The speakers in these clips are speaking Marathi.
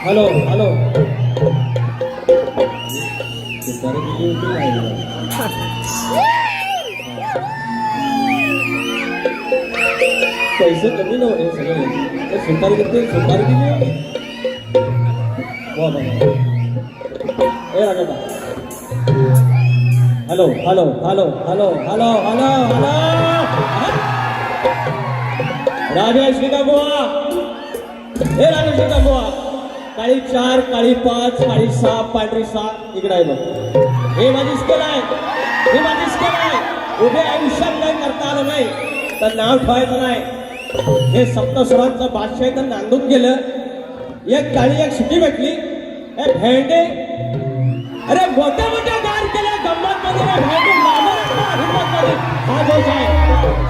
हॅलो हॅलो पैसे कमी नव्हते सगळे सुतारी किती सुतारी किती ए राजा hello hello hello hello hello hello hello Rajesh बुवा हे राजेश बुवा काळी 4 काळी 5 काळी 6 पांढरी 6 इकडे आहे बघ हे माझी स्केल आहे हे माझी स्केल आहे उभे आयुष्यात काही करता आलं नाही तर नाव ठेवायचं नाही हे सप्तस्वरांचं बादशाह तर नांदून गेलं एक काळी एक शिटी भेटली हे भेंडे अरे मोठ्या मोठ्या गार केल्या गंमत मध्ये भेंडे मध्ये हा जोश आहे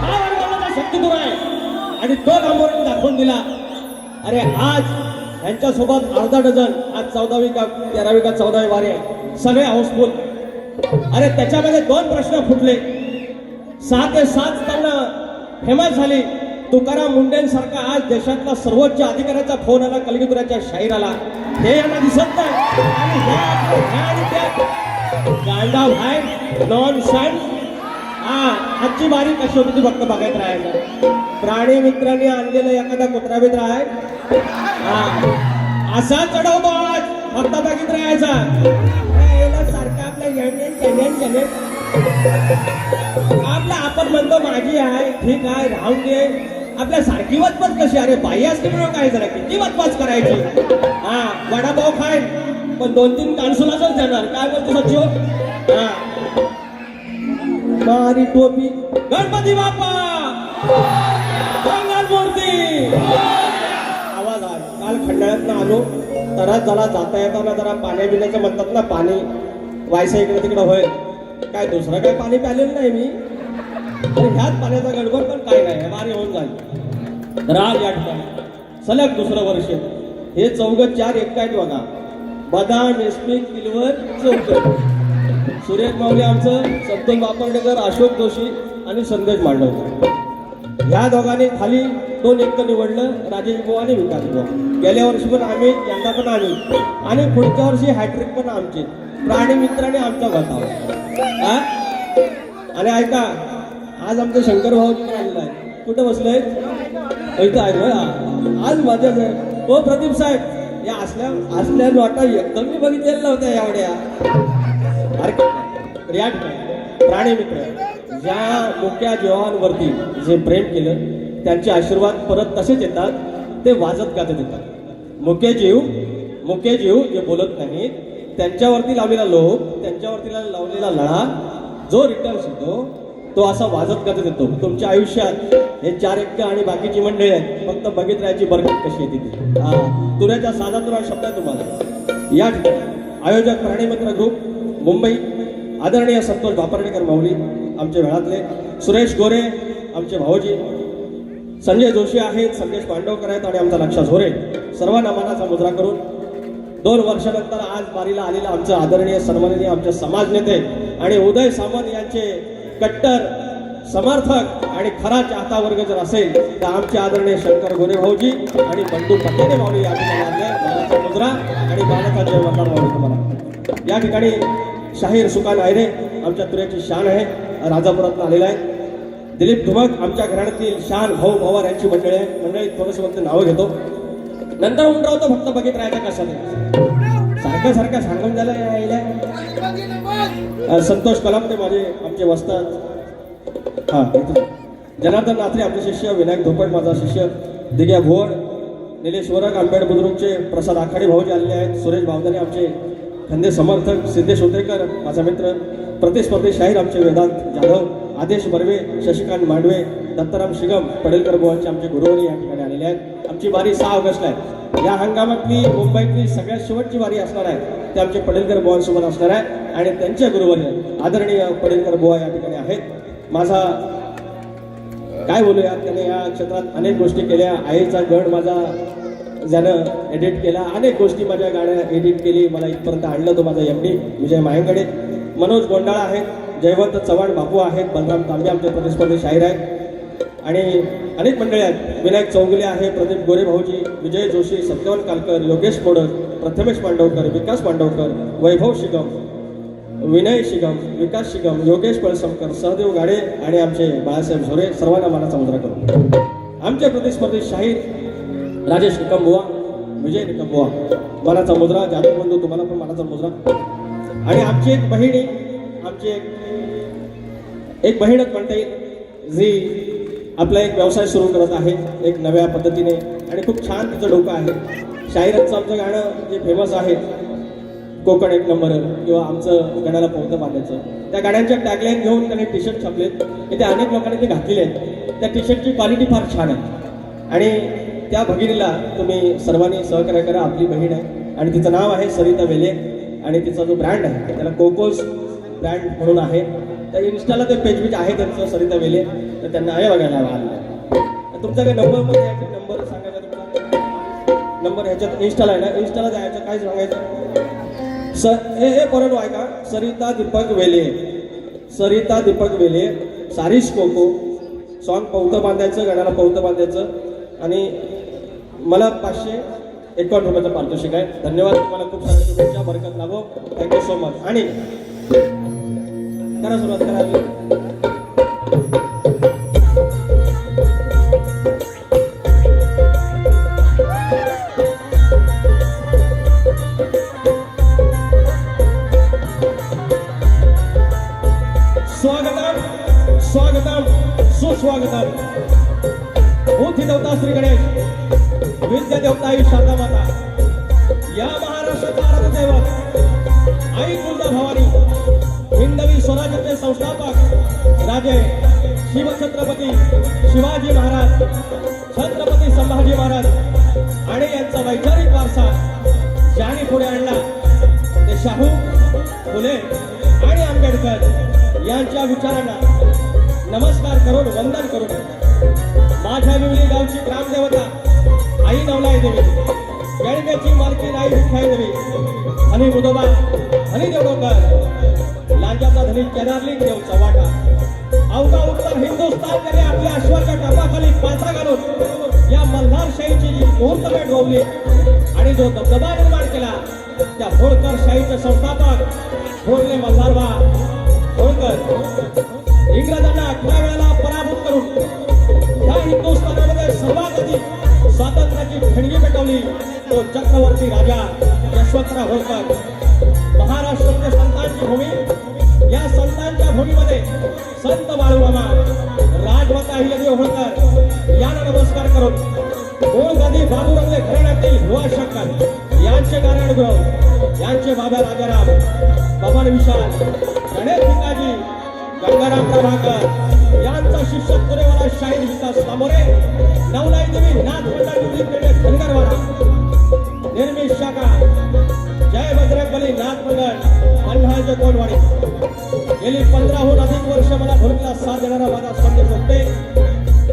हा वर्गाचा शक्तिगुण आहे आणि तो गांभीर्याने दाखवून दिला अरे आज यांच्यासोबत अर्धा डझन आज 14वी का 13वी का 14वी वारी आहे सगळे हाऊसफुल अरे त्याच्यामध्ये 2 प्रश्न फुटले. 6 ते 7 त्यांना फेमस झाली. तुकाराम मुंडेंसारखा आज देशातला सर्वोच्च अधिकाऱ्याचा फोन आला, कलगीधराच्या शाहीराला. हे यांना दिसत नाही. आणि गांडा भाई नॉन सन. आजची बारी कशी होती ती फक्त बघायत राहायचं. प्राणी मित्रांनी आणलेलं एखादा कुत्रा मित्र आहे असा चढवतो आज, फक्त बघित राहायचा. सारखं आपलं आपला आपण म्हणतो माझी आहे ठीक आहे राहून दे. आपल्या सारखी वचपच कशी. अरे बाई असते म्हणून काय जरा किती वचपाच करायची. वडापाव खाईन पण 2-3 कानसुलाच देणार. काय बोलतो सचिव. मारी टोपी गणपती बाप्पा मंगल मूर्ती. आवाज आला. काल खंडाळ्यातनं आलो, तराच झाला. जाता येताना जरा पाण्या पिण्याचं म्हणतात ना, पाणी व्हायचं इकडे तिकडे होईल. काय दुसरं काय पाणी प्यालेलं नाही मी. ह्याच पाण्याचा गडबड पण काय नाही. मारी होऊन जाईल. तर आज या ठिकाणी सलग दुसरं वर्ष हे 4-1 काय बघा. बदाम एसपी किलवर चौक. सुरेश माऊली आमचं, सत्तून वापर्डेकर, अशोक जोशी आणि संदेश मांडवकर. ह्या दोघांनी खाली 2-1 निवडलं. राजेश भाऊ आणि विकास भाऊ. गेल्या वर्षी पण आम्ही, यंदा पण आम्ही, आणि पुढच्या वर्षी हॅट्रिक पण आमची. प्राणी मित्राने आमचा घातावा. आणि ऐका, आज आमचं शंकर भाऊजी पण आलेलं आहे. कुठं बसलंय इथं आहे. आज मजाच आहे. हो प्रदीप साहेब, या असल्या नोटा एकदम मी बघितलेल्या नव्हत्या एवढ्या. या ठिकाणी प्राणी मित्र ज्या मोठ्या जीवांवरती जे प्रेम केलं त्यांचे आशीर्वाद परत तसेच येतात. ते वाजत गाजत येतात. मुके जीव जे बोलत नाहीत त्यांच्यावरती लावलेला लोभ, त्यांच्यावरती लावलेला लळा जो रिटर्न्स होतो तो असा वाजत गाजत येतो. तुमच्या आयुष्यात हे 4-1 आणि बाकीची मंडळी आहेत. फक्त बघित राहायची बरकत कशी येते ती. तुऱ्याच्या साधा शब्द आहे तुम्हाला. या ठिकाणी आयोजक प्राणी मित्र ग्रुप मुंबई, आदरणीय संतोष वापर्डेकर माऊली आमचे वेळातले, सुरेश गोरे आमचे भाऊजी, संजय जोशी आहेत, संदेश पांडवकर आहेत आणि आमचा लक्षा झोरे. सर्वांना मानाचा मुद्रा करून 2 वर्षानंतर आज बारीला आलेला आमचं आदरणीय सन्माननीय आमचे समाज नेते आणि उदय सामंत यांचे कट्टर समर्थक आणि खरा चाहता वर्ग जर असेल तर आमचे आदरणीय शंकर गोरे भाऊजी आणि बंडू पटेले माऊली या ठिकाणी मानाचा मुद्रा आणि मानाचा जय वंदना माऊली तुम्हाला. या ठिकाणी शाहीर सुकान आयरे आमच्या तुऱ्याची शान आहे, राजापुरातून आलेला आहे. दिलीप धुमक आमच्या घराण्यातील शान भाऊ भवार यांची मंडळी आहे. मंडळी थोडंसं फक्त नावं घेतो, नंतर म्हणून राहतो. फक्त बघित राहायचं कशाने सारखं सांगून झालं. संतोष कलाम ते माझे आमचे वस्तात. जनार्दन नात्रे आमचे शिष्य, विनायक धोपट माझा शिष्य, दिग्या भोर, निलेश वरक, आंबेड बुद्रुकचे प्रसाद आखाडे भाऊजी आलेले आहेत. सुरेश भावदाने आमचे खंदे समर्थक, सिद्धेश उतरेकर माझा मित्र, प्रतिस्पर्धी शाहीर आमचे वेदांत जाधव, आदेश बर्वे, शशिकांत मांडवे, दत्ताराम शिगम, पडेलकर बुवांचे आमचे गुरुवारी या ठिकाणी आलेले आहेत. आमची वारी 6 ऑगस्टला आहे. या हंगामातली मुंबईतली सगळ्यात शेवटची वारी असणार आहे. ते आमचे पडेलकर बुवांसोबत असणार आहे आणि त्यांच्या गुरुवारी आदरणीय पडेलकर बुवा या ठिकाणी आहेत. माझा काय बोलूया, त्याने या क्षेत्रात अनेक गोष्टी केल्या. आईचा गड माझा ज्यानं एडिट केला, अनेक गोष्टी माझ्या गाड्या एडिट केली, मला इथपर्यंत आणलं. तो माझा MD विजय मायंकडे, मनोज गोंडाळा आहेत, जयवंत चव्हाण बापू आहेत, बलराम तांबे आमचे प्रतिस्पर्धी शाहीर आहेत आणि अनेक मंडळी आहेत. विनायक चौगुले आहे, प्रदीप गोरे भाऊजी, विजय जोशी, सत्यवान कालकर, योगेश मोडक, प्रथमेश पांडवकर, विकास पांडवकर, वैभव शिगम, विनय शिगम, विकास शिगम, योगेश पळसमकर, सहदेव गाडे आणि आमचे बाळासाहेब झोरे. सर्वांना मानाचा मुद्रा करू. आमचे प्रतिस्पर्धी शाहीर राजेश निकमबुवा, विजय निकमबुवा मानाचा मुद्रा. जाधव बंधू तुम्हाला पण मानाचा मुद्रा. आणि आमची एक बहिणी, आमची एक बहीणच म्हणता येईल, जी आपला एक व्यवसाय सुरू करत आहे एक नव्या पद्धतीने आणि खूप छान तिचं डोकं आहे. शाहिरांचं आमचं गाणं जे फेमस आहे कोकण 1 नंबर किंवा आमचं गणाला पोहतं बांधायचं, त्या गाण्यांच्या टॅगलाईन घेऊन त्याने टी-शर्ट छापलेत. इथे अनेक लोकांनी ते घातलेले आहेत. त्या टी-शर्टची क्वालिटी फार छान आहे आणि त्या भगिनीला तुम्ही सर्वांनी सहकार्य करा. आपली बहीण आहे आणि तिचं नाव आहे सरिता वेले आणि तिचा जो ब्रँड आहे त्याला कोकोस ब्रँड म्हणून आहे. त्या इन्स्टाला ते पेज आहे त्यांचं सरिता वेले, तर त्यांना आहे बघायला हवा. तुमचा काही नंबर यायचा, नंबर सांगायचा तुमचा नंबर ह्याच्यात इन्स्टाला आहे ना, इन्स्टाला जायचं काय सांगायचं हे परंतु ऐका, सरिता दीपक वेले, सरिता दीपक वेले, सारिश कोको सॉन्ग पौतं बांधायचं, गाण्याला पौतं बांधायचं आणि मला 551 रुपयाचं पारितोषिक आहे. धन्यवाद, तुम्हाला खूप साऱ्या शुभेच्छा, बरकत लाभो. Thank you so much. आणि करा सुरुवात करा. स्वागतम स्वागतम सुस्वागतम. बुद्धी देवता श्री गणेश, विद्या देवता ही शारदा माता, या महाराष्ट्राचा आराध्य दैवत आई तुळजा भवानी, हिंदवी स्वराज्याचे संस्थापक राजे शिवछत्रपती शिवाजी महाराज, छत्रपती संभाजी महाराज आणि यांचा वैचारिक वारसा ज्याने पुढे आणला ते शाहू फुले आणि आंबेडकर यांच्या विचारांना नमस्कार करून वंदन करून माझ्या विवली गावची ग्रामदेवता आई नवलाई देवी, गणगेची मालकीन आई विठाई देवी, हनी मुदोबा हनी देवडोकर, लांजाचा धनी केदारलिंग देव चव्हाटा, अवघा उत्तर हिंदुस्थान त्याने आपल्या अश्वाच्या टापाखाली पालथा घालून या मल्हारशाहीची जी मुहूर्तमेढ रोवली आणि जो दबदबा निर्माण केला त्या होळकर शाहीचे संस्थापक होळले मल्हारबा होळकर इंग्रजांना 11 वेळेला पराभूत करून या हिंदुस्थानामध्ये सर्वात अधिक स्वातंत्र्याची ठणगी पेटवली तो चक्रवर्ती राजा यशवंतराव होळकर. महाराष्ट्रामध्ये संतांची भूमी, या संतांच्या भूमीमध्ये संत बाळूमामा, राजमाता अहिल्यादेवी होळकर यांना नमस्कार करून मूळ गादी बाबूरंगले घराण्यातील भुवा शंकर यांचे नारायणगुरव, यांचे बाबा राजाराम, बबन विशाल, गणेश भिकाजी, गंगाराम प्रभाकर यांचा शिष्य तुरेवाला शाहीर विकास सामोरे, नवलाई देवी नाथ मंडळ धनगरवाडा, निर्मित शाखा जय बजरंगबली नाथ मंडळ मल्हारचे कोणवाडी. गेली 15हून अधिक वर्ष मला भूमिकेला साथ देणारा माझा संदेश होते,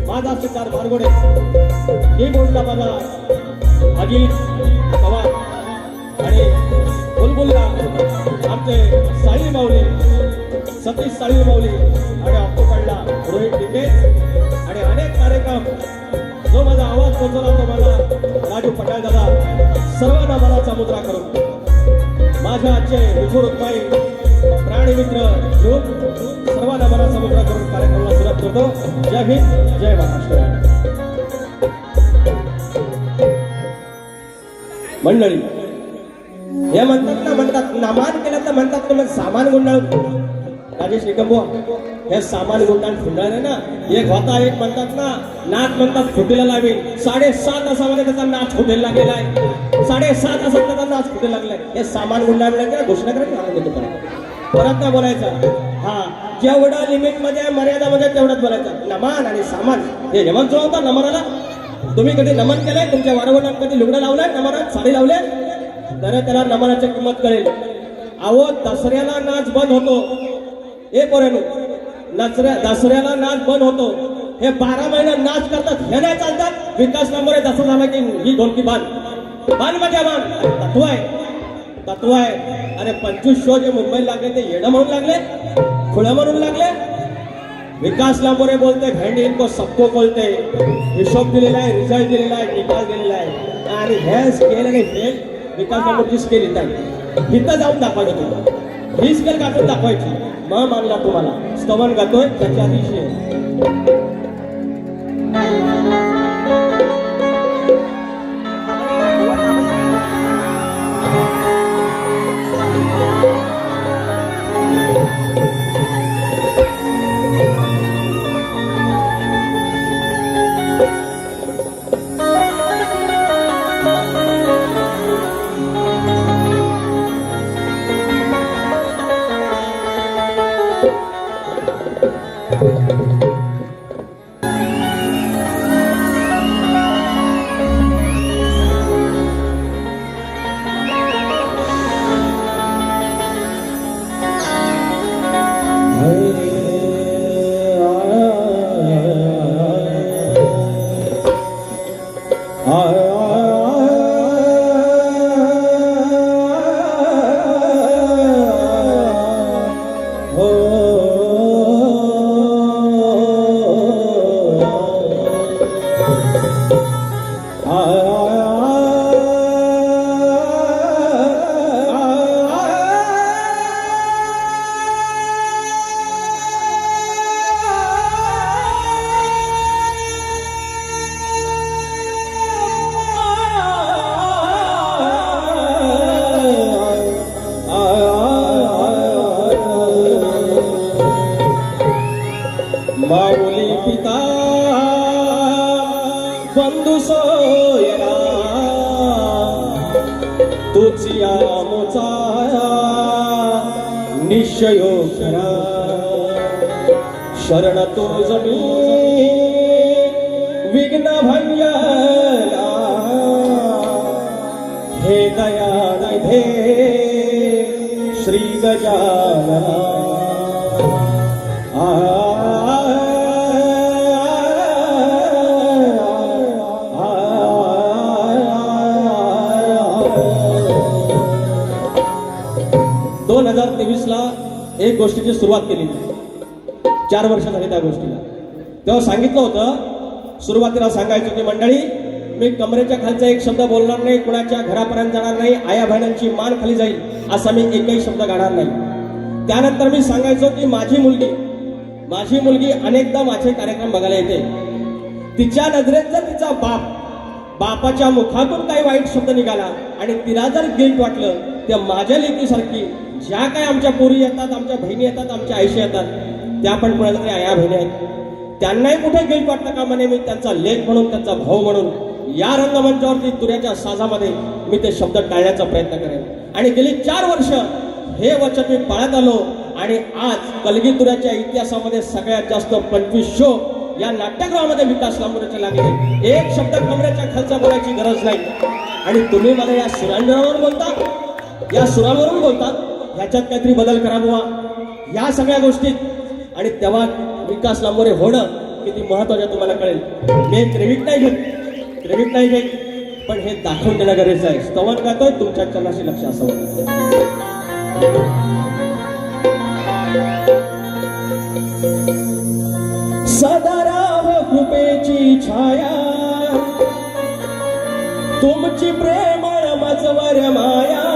माझा सिद्धार भारगोडे, कीबोर्डला माझा अजित पवार आणि बुलबुलला आमचे साळी माऊली, सतीश साळी माऊली आणि ऑक्टोपडला रोहित डिके आणि अनेक कार्यक्रम जो माझा आवाज पोहोचवला तो मला राजू पटाळ दादा, सर्वांना मनाचा मुद्रा करून माझ्या आजचे विठू रुक्माई प्राणी मित्र ग्रुप सर्वांना मनाचा मुद्रा करून कार्यक्रमाला सुरुवात करतो. जय हिंद, जय महाराष्ट्र. मंडळी हे म्हणतात नामान केलं तर म्हणतात तुम्ही सामान गुंडाळ. राजेश निकमबुवा, हे सामान गुंडाळ फुंडाळ आहे ना, एक होता एक म्हणतात ना नाच म्हणतात फुटीला लावेल. 7.5 तासामध्ये त्याचा नाच फुटेल लागलेला आहे. 7.5 तासात त्याचा नाच फुटेल लागलाय. हे सामान गुंडाळ म्हणजे घोषणा करायची, परत नाही बोलायचं. हा, जेवढा लिमिट मध्ये मर्यादामध्ये तेवढंच बोलायचं. नमान आणि सामान हे नमन जुळवता. नमनाला तुम्ही कधी नमन केलंय? तुमच्या वारवटात कधी लुगडं लावलंय? नमनात साडी लावले तर त्याला नमनाची किंमत कळेल. अहो, दसऱ्याला नाच बंद होतो. हे पोरांनो, दसऱ्याला नाच बंद होतो. हे 12 महिने नाच करतात, हे नाही चालतात. विकास नंबर दसरा झाला की ही ढोलकी बांध म्हणजे तत्व आहे, तत्व आहे. अरे 25 शो जे मुंबईला लागले ते येणं म्हणून लागले, खुळं म्हणून लागले. विकास लांबोरे बोलते भेंडी इनको सबको बोलते. हिशोब दिलेला आहे, रिझल्ट दिलेला आहे, निकाल दिलेला आहे आणि हे स्केल आणि फेल विकास लांबोरची स्केल इथं इथं जाऊन दाखवायचं. तुम्हाला ही स्केल गाठून दाखवायची. मग मानला तुम्हाला स्तवन गातोय त्याच्या दिवशी माऊली पिता बंधू सोयरा तुझी आमोचा निश्चयो खरा शरण तुझ मी विघ्न भंजला हे दयानिधे श्री गजानना दोन 2023 ला एक गोष्टीची सुरुवात केली 4 वर्ष झाली त्या गोष्टीला तेव्हा सांगितलं होतं सुरुवातीला सांगायचं की मंडळी मी कमरेच्या खालचा एक शब्द बोलणार नाही कुणाच्या घरापर्यंत जाणार नाही आया बहिणांची मान खाली जाईल असा मी एकही शब्द गाणार नाही त्यानंतर मी सांगायचो की माझी मुलगी अनेकदा माझे कार्यक्रम बघायला येते तिच्या नजरेत जर तिचा बापाच्या मुखातून काही वाईट शब्द निघाला आणि तिला जर गिल्ट वाटलं त्या माझ्या लेकीसारखी ज्या काय आमच्या पोरी येतात आमच्या बहिणी येतात आमच्या आईशी येतात त्या पण कुणाला तरी आया बहिणी आहेत त्यांनाही कुठे गिल्ट वाटतं का म्हणे मी त्यांचा लेख म्हणून त्यांचा भाऊ म्हणून या रंगमंचावरती तुऱ्याच्या साजामध्ये मी ते शब्द टाळण्याचा प्रयत्न करेन आणि गेली 4 वर्ष हे वचन मी पाळत आलो आणि आज कलगी तुऱ्याच्या इतिहासामध्ये सगळ्यात जास्त 25 शो या नाट्यगृहामध्ये विकास लांबोरेचे लागले एक शब्द कमरेच्या खालचा बोलायची गरज नाही आणि तुम्ही मला या सुरांवरून बोलता या सुरांवरून बोलता ह्याच्यात काहीतरी बदल करा बुवा या सगळ्या गोष्टीत आणि तेव्हा विकास लांबोरे होणं किती महत्वाचं तुम्हाला कळेल मी क्रेडिट नाही घेत पण हे दाखवून देणं गरजेचं आहे स्तवन गातोय तुमच्या चरणाशी लक्ष असावं सदाराव कृपेची छाया तुमची प्रेमळ मजवर माया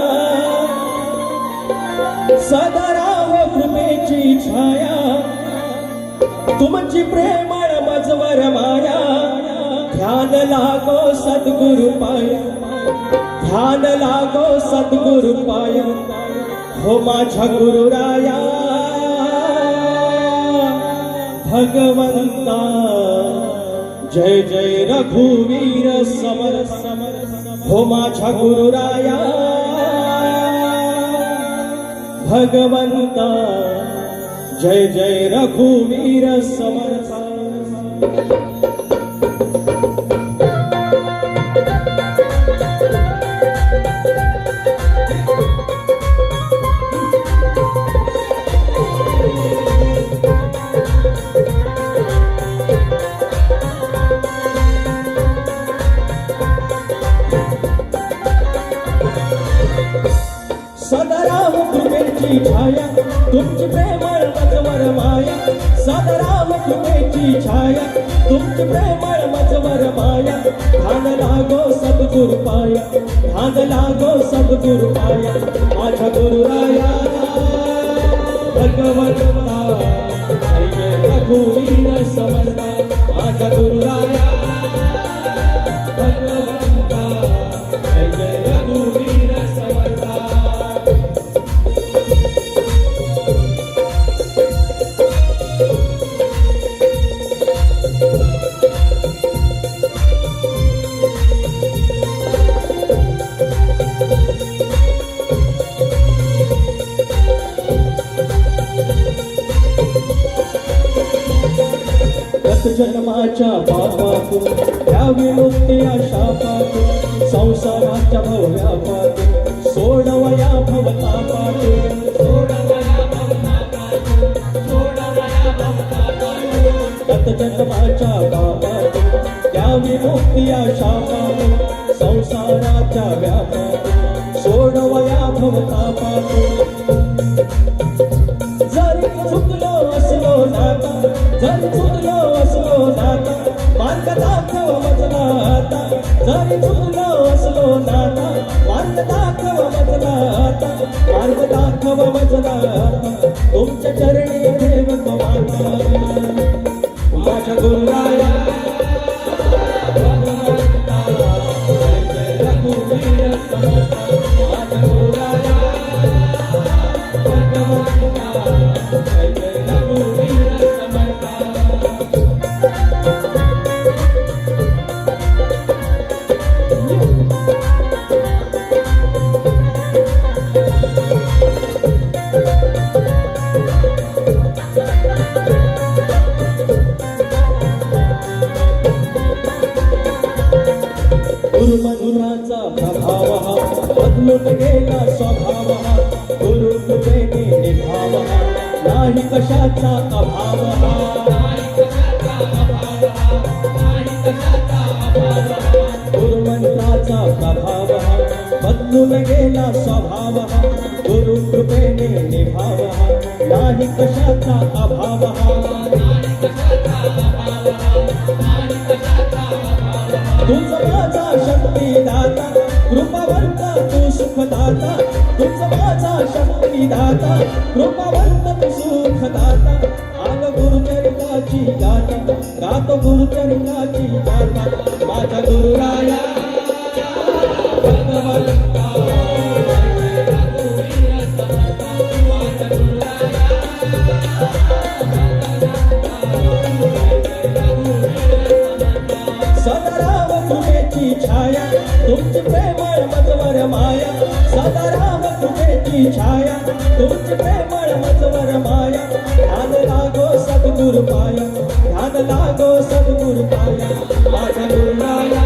सदाराव कृपेची छाया तुमची प्रेमळ मजवर माया ध्यान लागो सद्गुरु पाय हो माझ्या गुरुराया भगवंता जय जय रघुवीर समर हो माझ्या गुरुराया भगवंता जय जय रघुवीर समर सदाराम कृपेची छाया तुमची प्रेमळ मजवर माया सदाराम कृपेची छाया तुमची प्रेमळ मजवर माया ध्यान लागो सद्गुरु पाया माझ्या गुरुराया भगवंता जय रघुवीर समर्था माझ्या गुरुराया भगवंता जय रघुवीर समर्था जन्माच्या पापातून द्यावी मुक्ती शापातून संसाराच्या भव्यापातून सोडवया भवतापातून जन्माच्या पापातून द्यावी मुक्ती शापातून संसाराच्या व्यापातून सोडवया भवतापातून जरी चुकलो असलो नाता जरी चुकलो असलो नाता मार्ग दाखव मजला आता जरी चुकलो असलो नाता मार्ग दाखव मजला आता मार्ग दाखव मजला आता तुमच्या चरणी ठेवतो माता माझ्या गुरुराया भगवंता जय रघुवीर समर्थ माझ्या गुरुराया भगवंता जय रघुवीर समर्थ बदलून गेला स्वभाव हा गुरु कृपेने निभाव हा नाही कशाचा अभाव गुरुमंत्राचा प्रभाव बदलून गेला स्वभाव गुरु कृपेने निभाव नाही कशाचा अभाव तुझ माझा शक्तिदाता कृपावंत तू सुखदाता तुझ माझा शक्तिदाता कृपावंत तू सुखदाता आग गुरुचरिताची गाथा गातो गुरुचरिताची गाथा माझा गुरुराया भगवंता सदाराम कृपेची छाया तुमची प्रेमळ मजवर माया सदाराम कृपेची छाया तुमची प्रेमळ मजवर माया ध्यान लागो सद्गुरु पाया ध्यान लागो सद्गुरु पाया माझा गुरुराया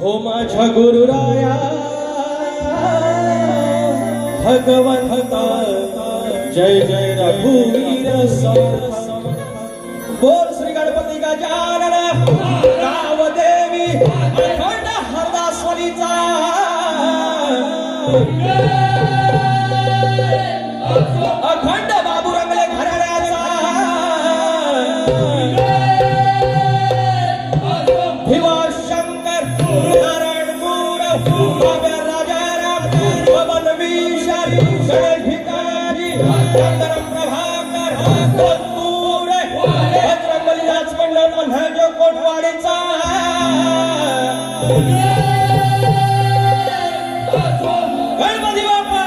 हो माझा गुरुराया भगवंता जय जय रघुवीर समर्थ बोल श्री गणपती गजानन गावदेवी अखंड हरदासवाडीचा अखंड बाबू रंगले घराण्याचा भिवा शंकर नारायण गुरव बाबा राजाराम पवन विशाली गणेश भिकाजी चंद्र प्रभाकर कोतुरे बजरंगबली राजमंडळ मनहजो कोटवाडीचा गणपती बाप्पा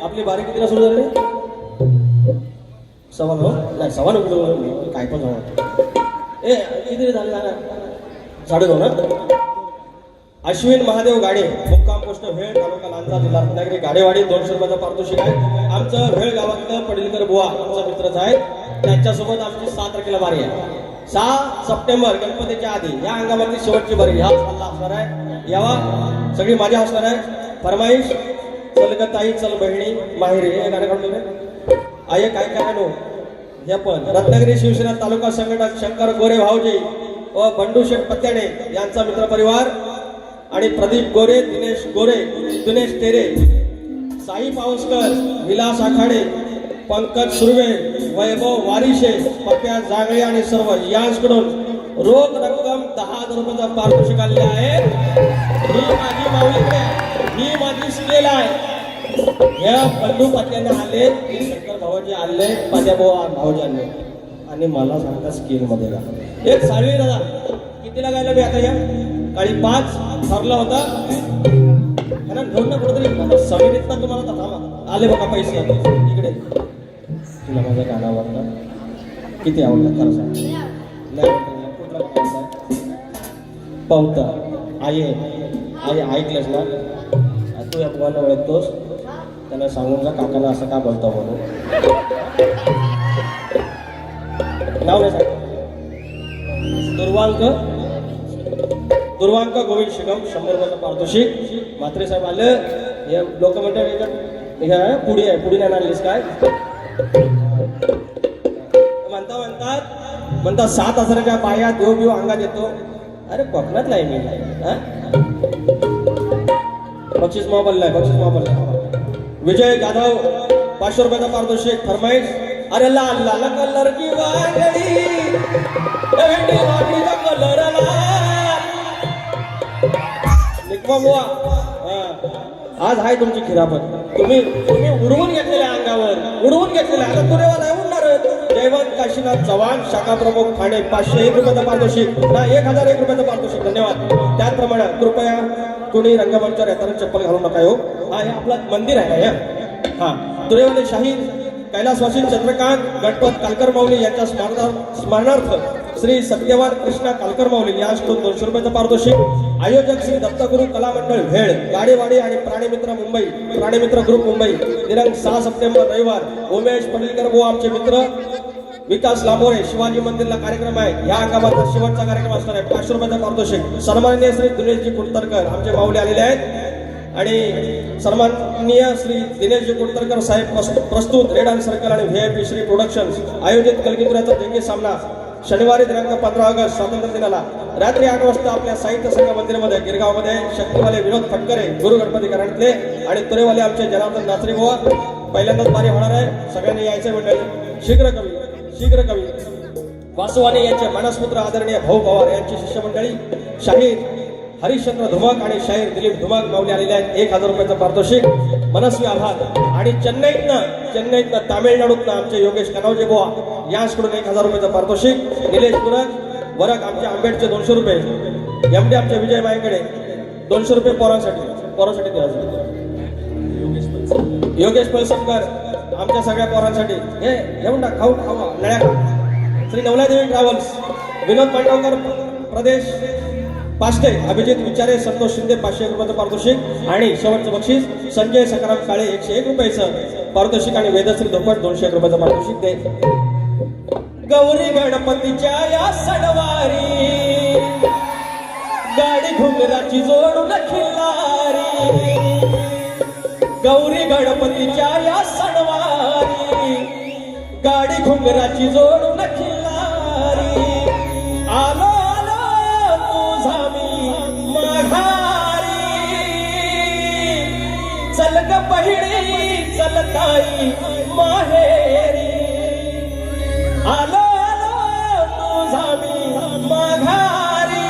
आपली बारी कितीला सुरू झाली सव्वा नऊ नाही सव्वा नऊ काय पण सव्वा ए किती झाले ना 9:30 ना अश्विन महादेव गाडे मुक्काम पोस्ट भेळ तालुका लांजा जिल्हा रत्नागिरी गाडेवाडी 200 रुपयाचा पारितोषिक आहे आमचं भेळ गावातलं पडीलकर बुवा आमचा मित्रच आहे त्यांच्यासोबत आमची 7 तारखेला बारी आहे 6 सप्टेंबर गणपतीच्या आधी या अंगामधली शेवटची बारी हा हल्ला असणार आहे यावा सगळी माझ्या असणार आहे फरमाईश चल ग ताई चल बहिणी माहेरी हे गाणं काढून आहे काय काय नो हे पण रत्नागिरी शिवसेना तालुका संघटक शंकर गोरे भाऊजी व बंडू शेठ पत्याणे यांचा मित्र परिवार आणि प्रदीप गोरे दिनेश तेरे साई पावसकर विलास आखाडे पंकज सुर्वे वैभव वारिशे पप्या जागळे आणि सर्व यांकडून रोख रक्कम 10,000 रुपयाचा पारितोषिक आलेले आहे ही माझी माऊलीकडे ही माझी स्केल आहे या बंधू पात्याने आले, शंकर भाऊजी आले, पात्या भाऊजी आले आणि मला सांगता स्किल मध्ये का एक साळवी दादा कितीला गायला मी आता या काळी 5 ठरला होता कारण घेऊन ना कुठेतरी सविनीत ना तुम्हाला थांबा आले बघा पैसे इकडे तुला माझ्या गाणं आवडतं किती आवडतं खरं सांग नाही पावता आई आई ऐकलंस ना तू या मुलाला ओळखतोस त्यांना सांगून जा काकाला असं का बोलतो म्हणून नाव नाही सांग दुर्वांक गोविंद शिगम 100 रुपयाचं पारितोषिक म्हात्रे साहेब आले हे लोक म्हणतात हे पुढी आहे पुढी नाही आणलीस काय म्हणतात 7,000च्या बाया देव बिव अंगात येतो अरे कोकणातला आहे मी बक्षीस मोबाईल विजय जाधव 500 रुपयाचा पारितोषिक फरमाईश अरे लाल लाल कलर की वांगडी कलर आज आहे तुमची खिरापत तुम्ही उडवून घेतलेल्या अंगावर उडवून घेतलेल्या आता तुरेवा नाही उडणार जयवंत काशीनाथ चव्हाण शाखा प्रमुख ठाणे 501 रुपयाचा पारितोषिक ना 1001 रुपयाचा पारितोषिक धन्यवाद त्याचप्रमाणे कृपया कोणी रंगमंचावर येताना चप्पल घालू नका हो हा हे आपलं मंदिर आहे ना हा तुरेवाले शाहीर कैलासवासी चंद्रकांत गणपत कालकर माऊली यांच्या स्मरणार्थ श्री सत्यवान कृष्णा कालकर माऊली यांच्याकडून 200 रुपयाचं पारितोषिक आयोजक श्री दत्तगुरु कला मंडळ भेळ गाडेवाडी आणि प्राणीमित्र मुंबई प्राणीमित्र ग्रुप मुंबई दिनांक 6 सप्टेंबर रविवार उमेश पडीलकर भाऊ आमचे मित्र विकास लांबोरे शिवाजी मंदिरला कार्यक्रम आहे या अंगाबादचा शेवटचा कार्यक्रम असणार आहे 500 रुपयाचा पारितोषिक सन्माननीय श्री दिनेशजी कुलतरकर आमचे माऊली आलेले आहेत आणि सन्माननीय श्री दिनेशजी कुलतरकर साहेब प्रस्तुत रेड अँड सर्कल आणि VIP श्री प्रोडक्शन्स आयोजित कलगीतुऱ्याचा देंगे सामना शनिवारी दिनांक 15 ऑगस्ट स्वातंत्र्य दिनाला रात्री 8 वाजता आपल्या साहित्य संघ मंदिरमध्ये गिरगावमध्ये शक्तीवाले विनोद फटकरे गुरु गणपती घराण्यातले आणि तुरेवाले आमचे जनार्दन नाचरे बुवा पहिल्यांदाच बारी होणार आहे सगळ्यांनी यायचे मंडळी शीघ्र कवी वासुवाणी यांचे मानसपुत्र आदरणीय भाऊ पवार यांची शिष्यमंडळी शाहीर हरिश्चंद्र धुमक आणि शाहीर दिलीप धुमक माऊली आलेले आहेत 1000 रुपयाचं पारितोषिक मनस्वी आभार आणि चेन्नईतनं तामिळनाडूतनं आमचे योगेश कनावजे बुवा यांच्याकडून 1000 रुपयाचं पारितोषिक निलेश वरक आमच्या आंबेडचे 200 रुपये MD आमच्या विजय मायकडे 200 रुपये पोरांसाठी द्यायचे योगेश पलसमकर आमच्या सगळ्या पोरांसाठी हे येऊन टाक खाऊ नळ्या श्री नवलादेवी ट्रॅव्हल्स विनोद पांडवकर प्रदेश पाष्टे अभिजित विचारे संतोष शिंदे 501 रुपयाचं पारितोषिक आणि शेवटचं बक्षीस संजय सकाराम काळे 101 रुपयाचं पारितोषिक आणि वेदश्री धोपट 201 रुपयाचं पारितोषिक दे गौरी गणपतीच्या या सणवारी गाडी घुंगराची जोडून खिल्लारी गौरी गणपतीच्या या सणवारी गाडी घुंगराची जोडून खिल्लारी आलो तुझा मी माघारी चल ग बहिणी चल ताई माहेरी आलो तुझा मी माघारी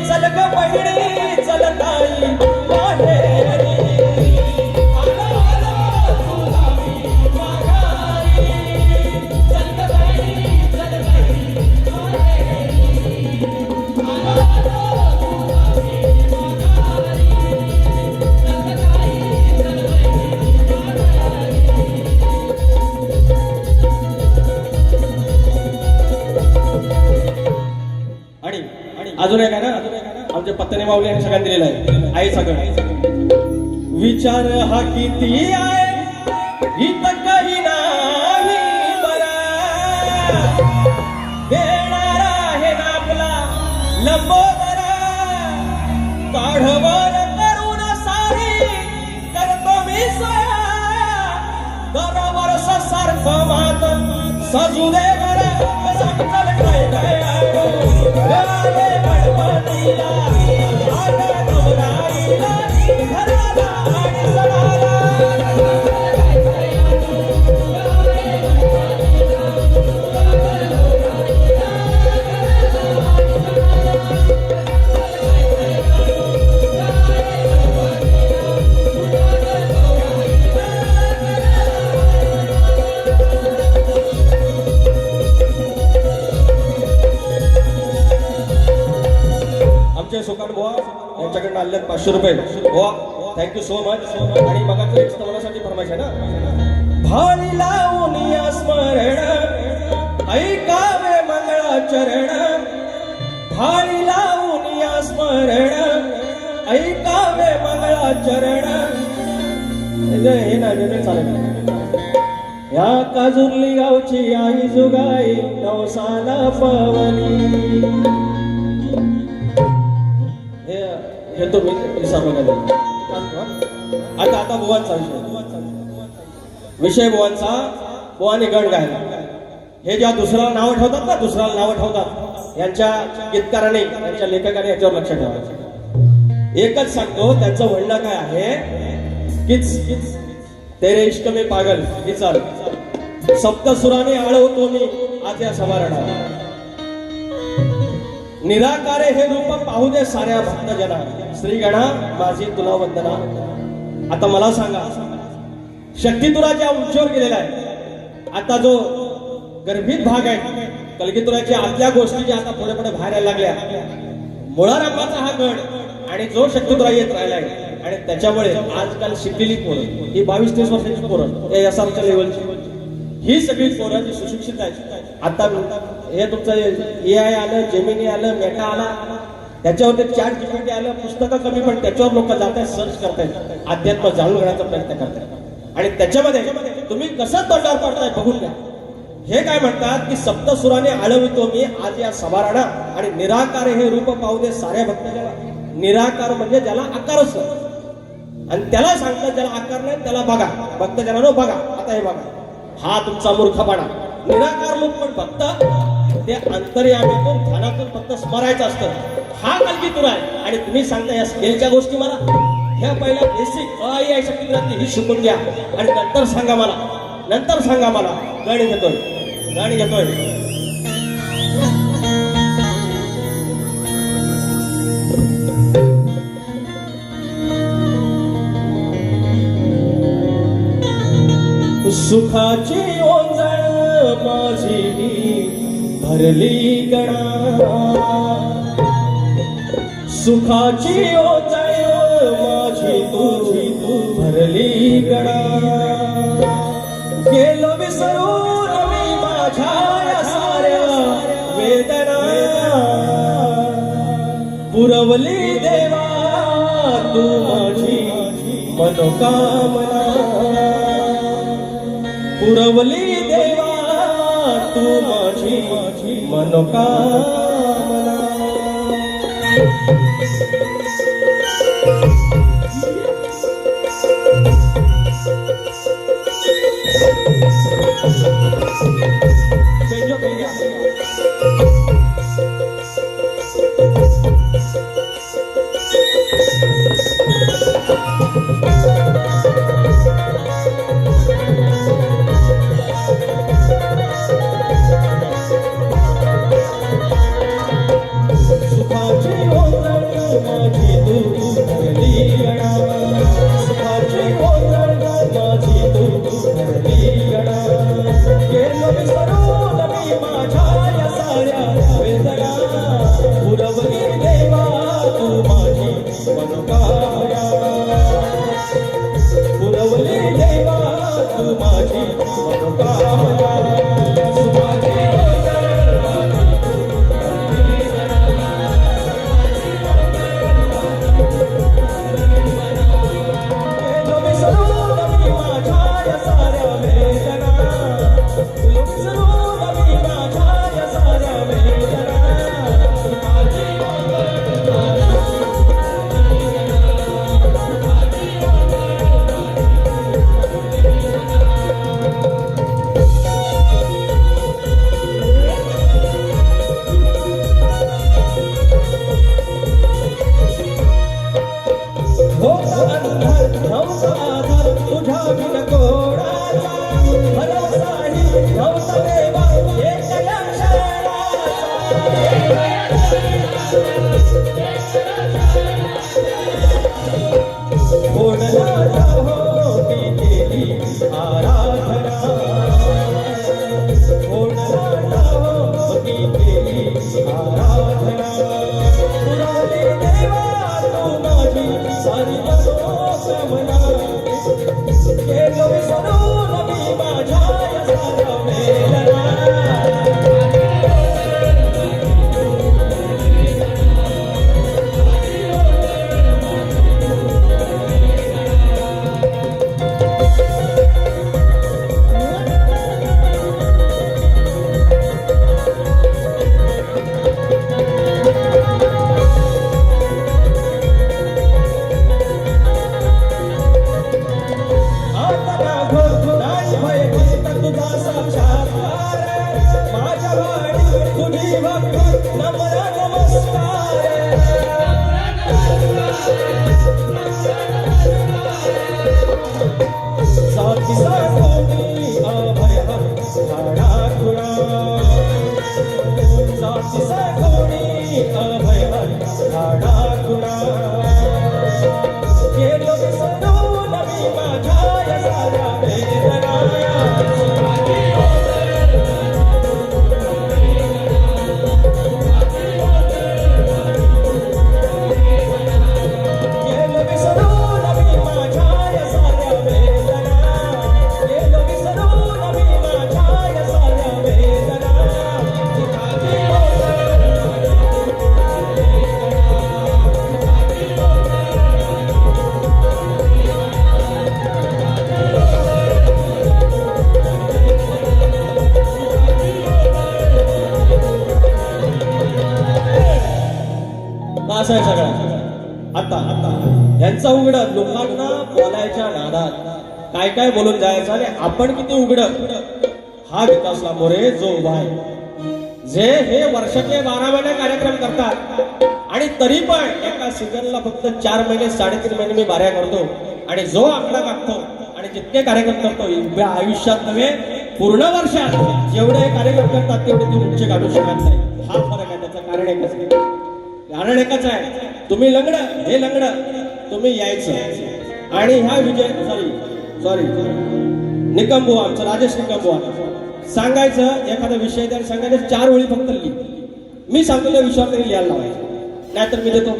चल ग बहिणी चल ताई माहेरी अजून एक आहे ना आमच्या पत्त्याने माऊली यांनी सगळ्यांनी दिलेला आहे आई सगळं विचार हा किती आहे इथं काही नाही बरा देणार आहे ना आपला लंबोदरा काढवर करून सारी करतो मी बरोबर सारखं मात सजू दे संजय सुकाट बुवा यांच्याकडनं आले 500 रुपये. बुवा थँक्यू सो मच. आणि मगाचं एक स्तवनासाठी फरमाईश आहे ना. भाळी लावून या स्मरण ऐकावे मंगळाचरण. भाळी लावून या स्मरण ऐकावे मंगळाचरण. हे ना चालेल. या काजुर्ली गावची आई जुगाई नवसाला पवनी. हे तो मी विसरलो. आता बुवांचा विषय बुवांचा. बुवाने गण गायला. हे ज्या दुसऱ्याला नाव ठेवतात ना, दुसऱ्याला नाव ठेवतात, यांच्या गीतकाराने यांच्या लेखकाने याच्यावर लक्ष ठेवायचं. एकच सांगतो त्यांचं म्हणणं काय आहे की तेरे इश्क में पागल ही चाल सप्तसुराने आळवतो मी आज या समारणाला. निराकारे हे रूप पाहू दे साऱ्या भक्तजना. श्रीगणा माझी तुला वंदना. आता मला सांगा, शक्तितुराच्या उंचीवर गेलेला आहे. आता जो गर्भित भाग आहे कलगीतुराच्या आतल्या गोष्टी ज्या आता पुढे पुढे बाहेर यायला लागल्या. मुळा रंगाचा हा गड आणि जो शक्तितुरा येत राहिलाय आणि त्याच्यामुळे आजकाल शिकलेली पोरं ही 22-23 वर्षाची पोरं या SRच्या लेवलची ही सगळी पोरं जी सुशिक्षित आहेत. आता हे तुमचं AI आलं, जेमिनी आलं, मेटा आला, त्याच्यावरती चॅट GPT आलं. पुस्तकं कमी पण त्याच्यावर लोक जात आहेत, सर्च करतायत, अध्यात्म जाणून घेण्याचा प्रयत्न करतायत. आणि त्याच्यामध्ये तुम्ही कसं तोंडावर पडताय बघून घ्या. हे काय म्हणतात की सप्तसुराने आळवितो मी आज या समारणा. आणि निराकारे हे रूप पाहू दे साऱ्या भक्तजना. निराकार म्हणजे ज्याला आकारच नाही आणि त्याला सांगतात ज्याला आकार नाही त्याला बघा. भक्तजनांनो बघा. आता हे बघा, हा तुमचा मूर्खपणा. निराकार रूप पण फक्त ते अंतर्यामीतून ध्यानातून फक्त स्मरायचं असतं. हा कलगीतुरा आहे. आणि तुम्ही सांगता या स्केलच्या गोष्टी मला ह्या पहिल्या बेसिक अ शक्ती ही शिकून घ्या आणि नंतर सांगा मला. गाणी घेतोय. सुखाची ओंजळ माझी भरली गणा. सुखाची ओंजळ माझी तू भरली गणा. गेलो विसरून मी माझ्या साऱ्या वेदना. पुरवली देवा तू माझी मनोकामना. पुरवली देवा तू माझी मनोकामना. समना गेलो विसरून मी माझ्या या साऱ्या वेदना असं आहे सगळं. आता यांचा उघड लोकांना बोलायच्या नादात काय काय बोलून जायचं आणि आपण किती उघड. हा विकास लांबोरे जो उभा आहे जे हे वर्षाचे 12 महिने कार्यक्रम करतात आणि तरी पण एका सीझनला फक्त 4 महिने 3.5 महिने मी बाऱ्या करतो आणि जो आकडा टाकतो आणि जितके कार्यक्रम करतो एवढ्या आयुष्यात नव्हे पूर्ण वर्षात जेवढे कार्यक्रम करतात तेवढे ती उंची काढू शकत नाही. हा फरक आहे. त्याचं कारण एकच आहे. कारण एकच आहे. तुम्ही लंगड हे लंगड तुम्ही यायचं आणि ह्या विजय सॉरी निकम आमचं राजेश निकम सांगायचं एखादा विषय द्या सांगायचं 4 ओळी फक्त लिही. मी सांगतो त्या विषयावर तरी लिहायला लावायचं नाहीतर मी देतो.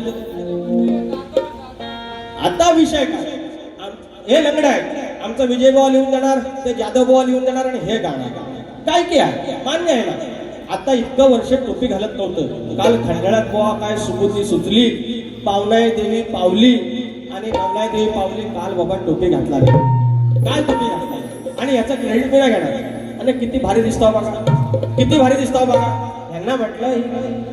आता विषय काय हे लंगड आहे. आमचा विजय बुवा लिहून देणार ते जाधव बुवा लिहून देणार आणि हे गाणं काय की आहे मान्य आहे ना. आता इतकं वर्ष टोपी घालत नव्हतं. काल खंडाळ्यात बुवा काय सुबुती सुचली पावनाई देवी पावली आणि नवनाई देवी पावली. काल बाबा टोपी घातला काल टोपी घातला आणि याचा क्रेडिट मी नाही घेणार. आणि किती भारी दिसतो बघा किती भारी दिसतो बघा. यांना म्हटलं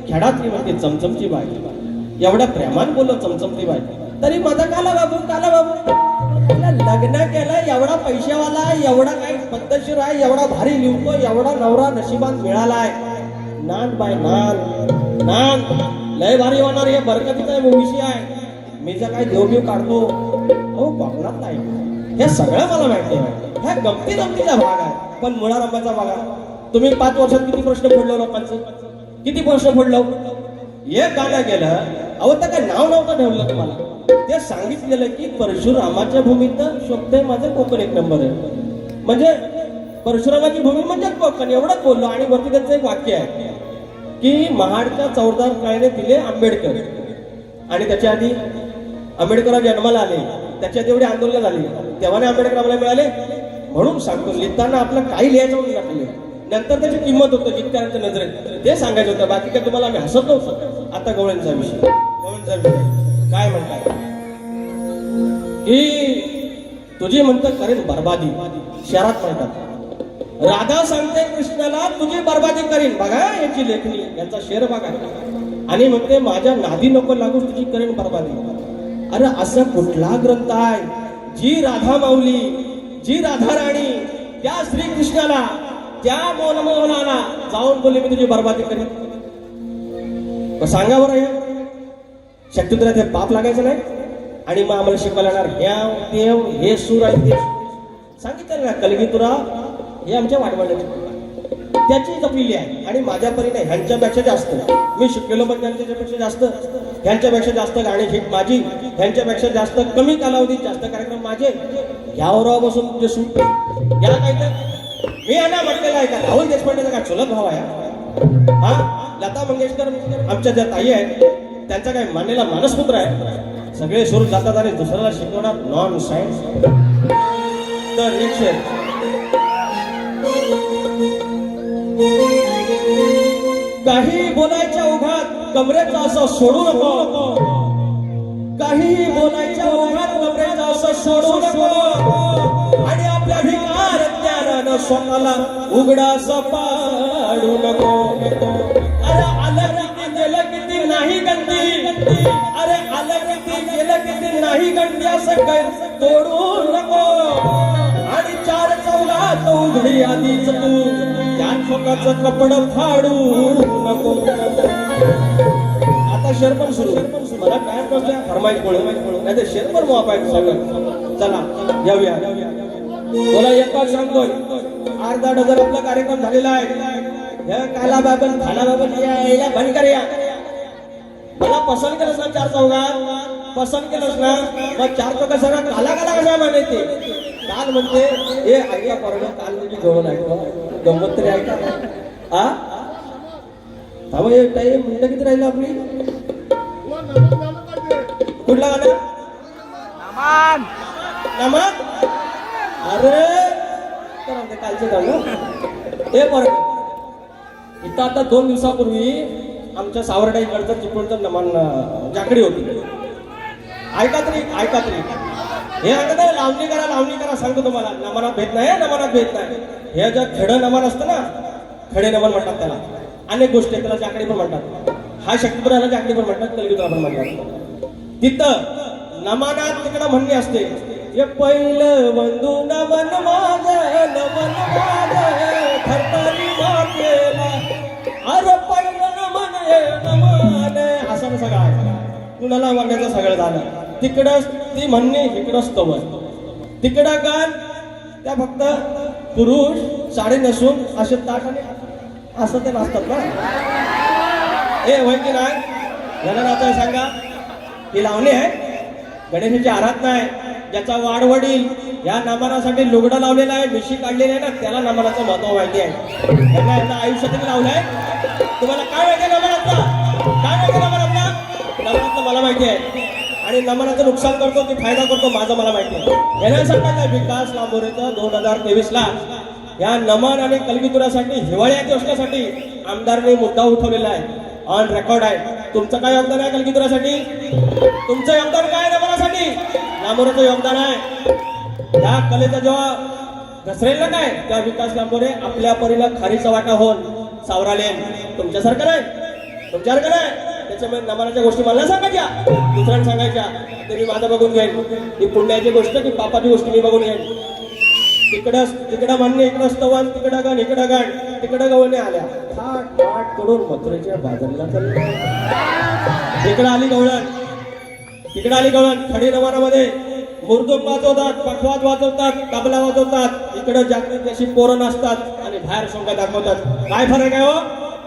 खेळातली म्हणते चमचमची बाई एवढ्या प्रेमान बोललो चमचमची बाई तरी माझा काला बाबू लग्न केलं एवढा पैशावाला एवढा काही पद्धतशीर आहे एवढा भारी लिहतो एवढा नवरा नशिबात मिळालाय. नान बाय नान लय भारी होणार हे बरकतीचा विषय आहे. मी जर काही देवबीव काढतो हो बघणार नाही. हे सगळं मला माहिती आहे. ह्या गमतीचा भाग आहे. पण मुळा रंगाचा भाग आहे. तुम्ही 5 वर्षात किती प्रश्न फोडलो लोकांचं किती प्रश्न फोडलो. एक गाणं गेलं अहो तर काय नाव नव्हतं ठेवलं तुम्हाला. ते सांगितलेलं की परशुरामाच्या भूमीत शोभते माझं कोकण 1 नंबर आहे. म्हणजे परशुरामाची भूमी म्हणजे कोकण एवढंच बोललो. आणि वरती त्यांचं एक वाक्य आहे की महाडच्या चौदार काळाने दिले आंबेडकर आणि त्याच्या आधी आंबेडकर जन्माला आले त्याच्यात एवढी आंदोलन झाली तेव्हा आंबेडकर आम्हाला मिळाले. म्हणून सांगतो लिहिताना आपलं काही लिहायचं म्हणून टाकले नंतर त्याची किंमत होतं जितक्यांच्या नजरेत ते सांगायचं होतं. बाकी काय तुम्हाला आम्ही हसत नव्हतं. आता गवळ्यांचा विषय काय म्हणतात की तुझी म्हणतात करेन बर्बादी. शहरात म्हणतात राधा सांगते कृष्णाला तुझी बर्बादी करीन. बघा याची लेखणी याचा शेर बघा आणि म्हणते माझ्या नादी नको लागू तुझी करेन बर्बादी. अरे असं कुठला ग्रंथ आहे जी राधा माऊली जी राधा राणी त्या श्रीकृष्णाला त्या मोहनाला जाऊन बोलले मी तुझी बर्बादी करीन. सांगा बरं हे शक्तीला ते पाप लागायचं नाही. आणि मग आम्हाला शिकवायला लागणार देव हे सूर आहे ते सांगितलं ना कलगीतुरा हे आमच्या वाटवाड्याची त्याची जपलेली आहे. आणि माझ्या परीने ह्यांच्यापेक्षा जास्त मी शिकलेलो पण त्यांच्यापेक्षा जास्त ह्यांच्यापेक्षा जास्त गाणी हिट माझी ह्यांच्यापेक्षा जास्त कमी कालावधीत जास्त कार्यक्रम माझे. ह्यावर बसून तुमचे सूट या काय तर मी यांना म्हटलेलं आहे का राहुल देशपांडेचा काय चुलत भाव आहे. हा लता मंगेशकर आमच्या ज्या ताई आहेत त्यांचा काय मानलेला मानसपुत्र आहे. सगळे सूर जातात आणि दुसऱ्याला शिकवणार नॉन सायन्स. तर एक शेर. काही बोलायच्या ओघात कमरेचं असं सोडू नको. काहीही बोलायच्या ओघात कमरेचं असं सोडू नको. आणि आपल्या भिकार ज्ञानानं स्वतःला उघडास पाडू नको. अरे आलं किती गेलं किती नाही गंदी. अरे आलं किती गेलं किती नाही गंदी असं काय तोडू नको. आणि चार चौघात उघडी आधीच तू त्या स्वतःचं कपड फाडू नको. आता शेर पण सुरू. मला काय प्रश्न फरमाईश पडू नाही तर शेर पण वापायचं सगळं. चला जाऊया. बोला एकच सांगतोय, अर्धा डझन आपला कार्यक्रम झालेला आहे. काला बाबन खाला बाबन यायला बंद करूया. मला पसंत केलंस ना चार चौघात, पसंत केलंस ना मग चार चौघात सगळं काला काला कसा म्हणायचे. काल म्हणते हे ऐका परवा काल तुम्ही जोडून ऐकतो गंमत तरी ऐका. आ टाईम मिनिटं किती राहिलं आपली. कुठला गाणं नमन. अरे तर कालचे गाणं हे बरं. इथं आता 2 दिवसापूर्वी आमच्या सावर्डा इकडचं चिपळूणचं नमन जाकडी होती. ऐका तरी हे म्हणतात लावणी करा सांगतो तुम्हाला. नमनात भेट नाही, नमनात भेट नाही. हे जर खडं नमन असतं ना, खडे नमन म्हणतात त्याला. अनेक गोष्टी त्याला जाकडी पण म्हणतात. हा शक्तीपुराला जाकडी पण म्हणतात, कलगीतुरा पण म्हणतात. तिथं नमनात तिकडं म्हणणे असते, हे पहिलं वंदू नमन माझं, नमन माझं थरथरी मातेला. अरे पहिलं नमन हे नमन असं सगळं कुणाला म्हणण्याचं सगळं झालं. तिकडं ती म्हणणे, इकडं स्तवन. तिकडं गाण त्या फक्त पुरुष साडी नेसून असे ताटाने असं ते नाचतात ना. ए होय की नाही याला नाचाय सांगा. ही लावणी आहे, गणेशाची आराधना आहे. ज्याचा वाडवडील या नमनासाठी लुगडं लावलेला आहे, मिशी काढलेली आहे ना, त्याला नमनाचं महत्व माहिती आहे. त्यांना यांना आयुष्यात लावलंय. तुम्हाला काय माहिती आहे नमनातलं? काय माहिती नमनातलं? नमनातलं मला माहिती आहे. आणि नमनाचं नुकसान करतो की फायदा करतो माझं मला माहिती आहे. याला सांगतात विकास लांबोरेचं 2023ला या नमन आणि कलगीतुरासाठी हिवाळ्या दिवसासाठी आमदारने मुद्दा उठवलेला आहे. ऑन रेकॉर्ड आहे. तुमचं काय योगदान आहे कलगीतुरासाठी? तुमचं योगदान काय नमनासाठी? लांबोरेचं योगदान आहे. या कलेचा जेव्हा घसरेल ना काय त्या विकास लांबोरे आपल्या परीला खारीचा वाटा होऊन सावराले. तुमच्यासारखं नाही, तुमच्यासारखं नाही. त्याच्यामुळे नमनाच्या गोष्टी मला सांगायच्या, दुसऱ्यांना सांगायच्या. ते मी माझं बघून घेईन. ही पुण्याची गोष्ट की पापाची गोष्ट मी बघून घेईन. तिकडं म्हणणे, इकडं स्तवन, तिकडं गाण, तिकडं गवळणे आल्या थाट थाट करून मथुरेच्या बाजारला चालले. तिकडं आली गवळण. खडी नमनामध्ये मुरदुम वाजवतात, पखवाज वाजवतात, तबला वाजवतात. इकडं जागृत अशी पोरं नाचतात आणि बाहेर सोंगा दाखवतात. काय फरक आहे हो?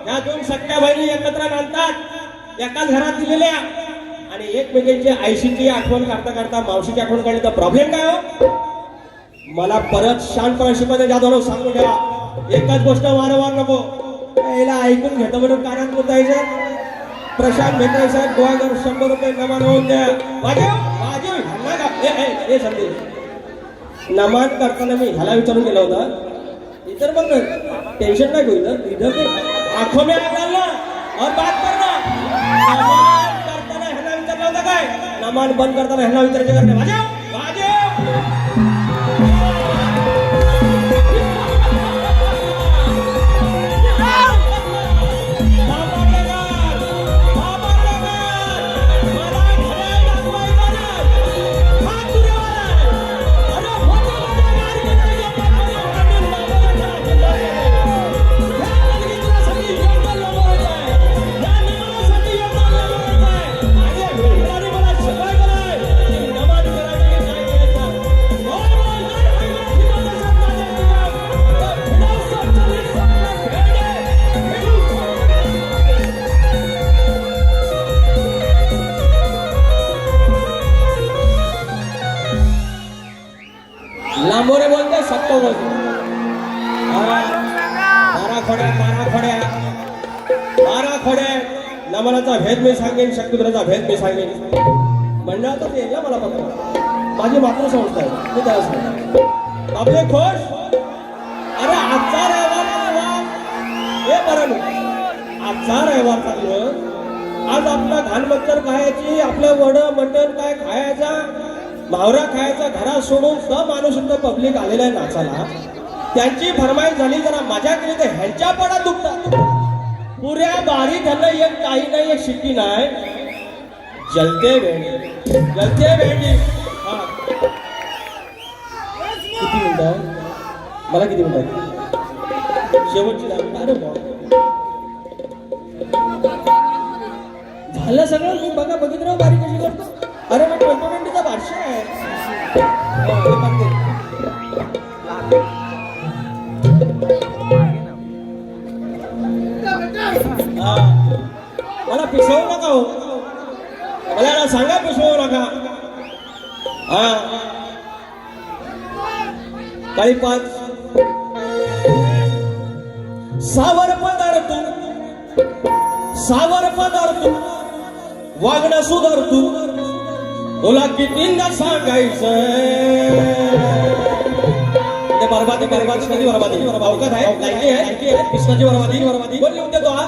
या 2 सख्या बहिणी एकत्र नांदतात एकाच घरात दिलेल्या आणि एकमेकांची आईशीची आठवण करता मावशीची आठवण काढली तर प्रॉब्लेम काय हो? मला परत शांतपणे शिकवते जाधव सांगून ठेवा. एकच गोष्ट वारंवार नको. याला ऐकून घेतो म्हणून कानात मुतायचं. प्रशांत भेटाय साहेब गोवागर 100 रुपये नमन होऊन द्या. हे संदेश नमन करताना मी ह्याला विचारून गेला होता. इतर पण टेन्शन नाही घेऊ. इधर आखो में आग डालना और बात करना. नमन करताना ह्याला विचारलं होतं काय? नमन बंद करताना ह्याला विचारायचं का? लांबोरे बोलते सत्तो बोलते. बारा खोड्या नमनाचा भेद मी सांगेन, शक्तीपुराचा भेद मी सांगेन. मंडळातच येईल ना मला फक्त माझी मातृसंस्था आहे मी त्याला सांगतो आपले खुश अरे आजचा रविवार हे बरं नाही आजचा रविवार चालू आज आपला घाण मच्छर खायची आपलं वड मटण काय खायचा मावरा खायचा घरात सोडून सब माणूस इथं पब्लिक आलेला आहे नाचाला त्यांची फरमाईश झाली जरा मजा केली तर ह्यांच्या पडा दुखतात पुऱ्या बारी त्यांना एक काही नाही एक शिट्टी नाही जलते भेंडी हा किती मिनिटं मला किती मिनिटं शेवटची अरे झालं सगळं मी बघा बघितलं बारी कशी करतो अरे मग 2020 चा बादशाह आहे मला पिसवू नका हो मला सांगा पिसवू नका हा काळी 5 सावर पदार्थ वागणं सुधार तू तुला कितींदा सांगायचं बरबादी कधी बरबादी अवकाश आहे लायकी आहे कृष्णाची बरबादी कोण लिहून देतो हा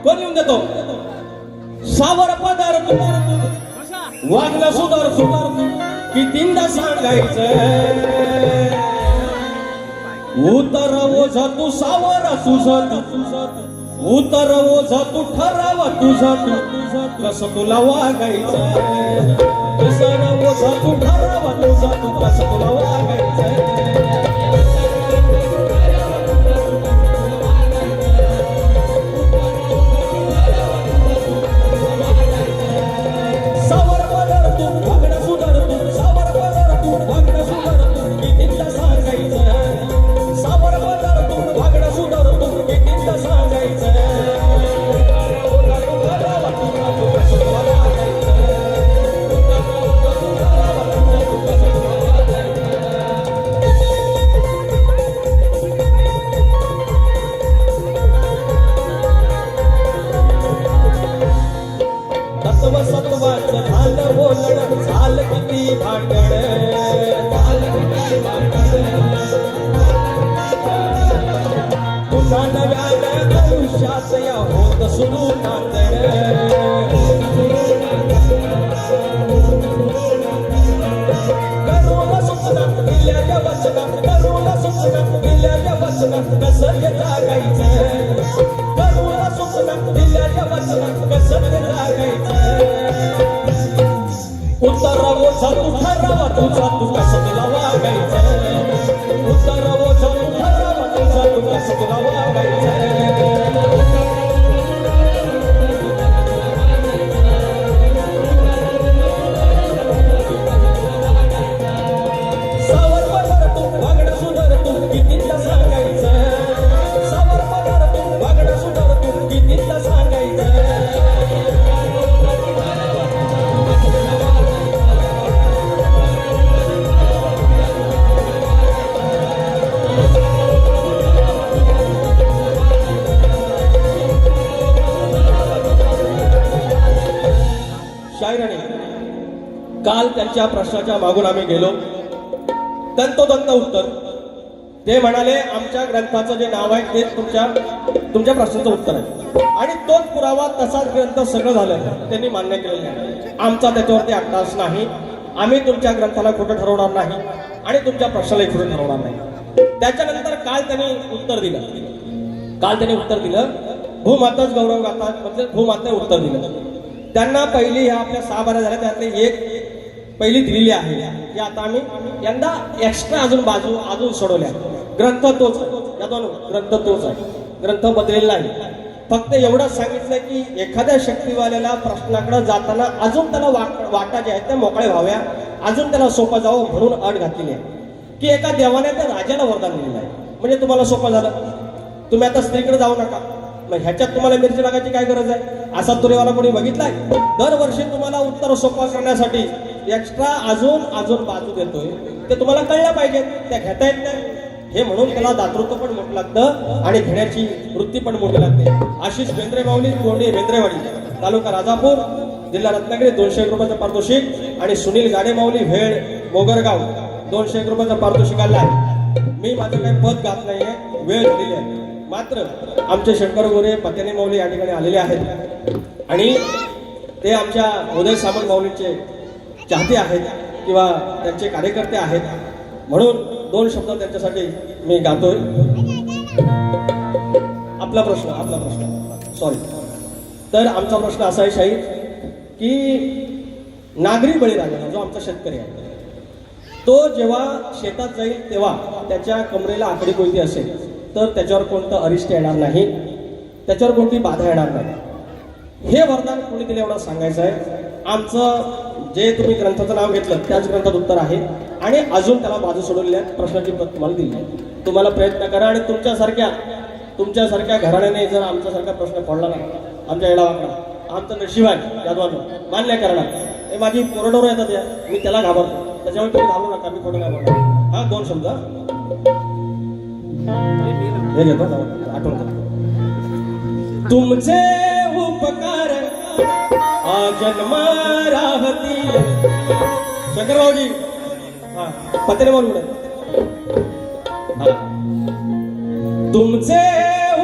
कोण लिहून देतो सावर पदार्थ वागणं सुधार तू कितींदा सांगायचं उतर ओझा तू सावर उतर ओझा तू ठरावा तुझा कसं तुला वागायचं कसं ओझा तू ठरावा तुझा तू कसं तुला वागायचं सावर पदर तू वागणं सुधार तू सावर पदर तू वागणं सुधार तू कितींदा सांगायचं सावर पदर तू वागणं सुधार तू कितींदा सांगायचं झालं बोलणं झालं किती भांडण पुन्हा नव्यानं आयुष्यात या होत सुरू नांदण करूला सुचना दिल्याच्या वचना करूला सुचना दिल्याच्या वचना कसं जागायचं करूला सुचना दिल्याच्या वचना कसं जागायचं उतरावो जातू ठरावा तुझा तू कसं तुला वागायचं उतरावो जातू ठरावा तुझा तू कसं तुला वागायचं सावर पदार तू वागणं सुधार तू कितींदा सांगायचं सावर पदार तू वागणं सुधार तू कितींदा सांगायचं शायराने काल त्यांच्या प्रश्नाच्या मागून आम्ही गेलो तंतोतंत उत्तर ते म्हणाले आमच्या ग्रंथाचं जे नाव आहे ते तुमच्या प्रश्नाचं उत्तर आहे आणि तोच पुरावा तसाच ग्रंथ सगळं झालं त्यांनी मान्य केलेलं आहे आमचा त्याच्यावरती अट्टास नाही आम्ही तुमच्या ग्रंथाला खोटं ठरवणार नाही आणि तुमच्या प्रश्नालाही खोटं ठरवणार नाही त्याच्यानंतर काल त्यांनी उत्तर दिलं भूमाताच गौरव गाथा म्हणजे भूमाता उत्तर दिलं त्यांना पहिली ह्या आपल्या 6 बाऱ्या झाल्या त्यातली एक पहिली दिलेली आहे की आता आम्ही यंदा एक्स्ट्रा अजून सोडवल्या ग्रंथ तोच ग्रंथ तोच आहे ग्रंथ बदलेला नाही फक्त एवढंच सांगितलं की एखाद्या शक्तीवाल्याला प्रश्नाकडे जाताना अजून त्याला वाटा ज्या आहेत त्या मोकळ्या व्हाव्या अजून त्याला सोपं जावं म्हणून अट घातलेली आहे की एका देवाने त्या राजाला वरदान दिलेलं आहे म्हणजे तुम्हाला सोपं झालं तुम्ही आता स्त्रीकडे जाऊ नका मग ह्याच्यात तुम्हाला मिरची लागायची काय गरज आहे असा तुरेवाला कोणी बघितलाय दरवर्षी तुम्हाला उत्तर सोपा करण्यासाठी एक्स्ट्रा अजून बाजू देतोय ते तुम्हाला कळलं पाहिजे त्या घेता येत नाही हे म्हणून त्याला दातृत्व पण मोठं लागतं आणि घेण्याची वृत्ती पण मोठी लागते आशिष बेंद्रे माऊली गोंडे बेंद्रेवाडी तालुका राजापूर जिल्हा रत्नागिरी 201 रुपयाचं पारितोषिक आणि सुनील गाडेमाऊली भेळ मोगरगाव 201 रुपयाचं पारितोषिक आलं आहे. मी माझं काही पद गात नाहीये, वेळ झालेली आहे. मात्र आमचे शंकर गोरे पत्यानी माऊली या ठिकाणी आलेले आहेत आणि ते आमच्या उदय सामंत माऊलींचे चाहते आहेत किंवा त्यांचे कार्यकर्ते आहेत, म्हणून 2 शब्द त्यांच्यासाठी मी गातोय. आपला प्रश्न सॉरी. तर आमचा प्रश्न असा आहे शाहीर की नागरी बळीराजा जो आमचा शेतकरी आहे तो जेव्हा शेतात जाईल तेव्हा त्याच्या कमरेला आकडी कोणती असेल तर त्याच्यावर कोणतं अरिष्ट येणार नाही, त्याच्यावर कोणती बाधा येणार नाही. हे वरदान कोणी दिले एवढं सांगायचं आहे. आमचं जे तुम्ही ग्रंथाचं नाव घेतलं त्याच ग्रंथात उत्तर आहे आणि अजून त्याला बाजू सोडवलेल्या प्रश्नाची पद तुम्हाला दिली आहे. तुम्हाला प्रयत्न करा आणि तुमच्यासारख्या घराण्याने जर आमच्यासारखा प्रश्न पडला ना आमच्या येडावाकडा आमचं नशीब आहे यादवानं मान्य करणार. हे माझी कोरडोर येतात या मी त्याला घाबरतो, त्याच्यामुळे तुम्ही घाबरू नका, मी थोडं घाबरतो. हा 2 शब्द हे घेतो आठवण करतो. तुमचे उपकार आजन्म राहतील. शंकरभाऊजी हा पत्रे बोल तुमचे